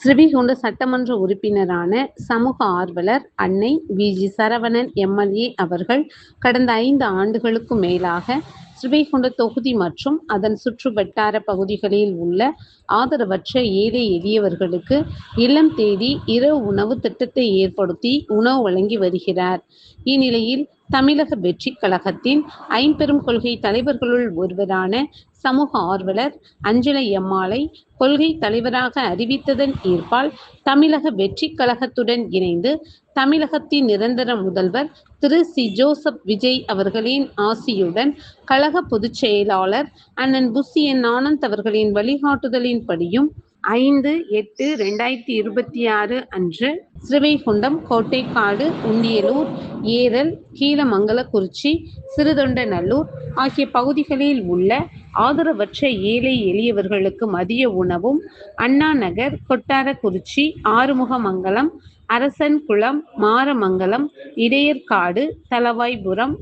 ஸ்ரீவைகுண்ட சட்டமன்ற உறுப்பினரான சமூக ஆர்வலர் அன்னை வி.ஜி. சரவணன் எம்.எல்.ஏ. அவர்கள் கடந்த 5 ஆண்டுகளுக்கும் மேலாக ஸ்ரீவைகுண்ட தொகுதி மற்றும் அதன் சுற்று வட்டார பகுதிகளில் உள்ள ஆதரவற்ற ஏழை எளியவர்களுக்கு இல்லம் தேடி இரவு உணவு திட்டத்தை ஏற்படுத்தி உணவு வழங்கி வருகிறார். இந்நிலையில் தமிழக வெற்றிக் கழகத்தின் ஐம்பெரும் கொள்கை தலைவர்களுள் ஒருவரான சமூக ஆர்வலர் அஞ்சலை அம்மாளை கொள்கை தலைவராக அறிவித்ததன் ஈர்ப்பால் தமிழக வெற்றிக் கழகத்துடன் இணைந்து தமிழகத்தின் நிரந்தர முதல்வர் திரு சி. ஜோசப் விஜய் அவர்களின் ஆசியுடன் கழக பொதுச் செயலாளர் அண்ணன் புசி என். ஆனந்த் அவர்களின் வழிகாட்டுதலின்படியும் 5/8/2026 அன்று ஸ்ரீவைகுண்டம், கோட்டைக்காடு, உண்டியலூர், ஏரல், கீழமங்கலக்குறிச்சி, சிறுதொண்டநல்லூர் ஆகிய பகுதிகளில் உள்ள ஆதரவற்ற ஏழை எளியவர்களுக்கு மதிய உணவும், அண்ணா நகர், கொட்டாரக்குறிச்சி, ஆறுமுகமங்கலம், அரசன்குளம், மாரமங்கலம், இடையர்காடு, தளவாய்புரம்,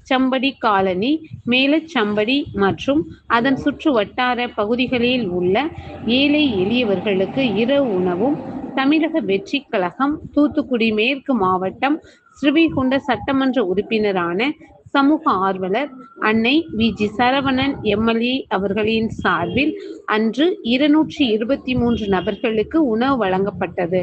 சம்படி காலனி, மேலச்சம்படி மற்றும் அதன் சுற்று வட்டார பகுதிகளில் உள்ள ஏழை எளியவர்களுக்கு இரவு உணவும் தமிழக வெற்றிக் கழகம் தூத்துக்குடி மேற்கு மாவட்டம் ஸ்ரீவைகுண்ட சட்டமன்ற உறுப்பினரான சமூக ஆர்வலர் அன்னை வி.ஜி. சரவணன் எம்.எல்.ஏ. அவர்களின் சார்பில் அன்று 223 நபர்களுக்கு உணவு வழங்கப்பட்டது.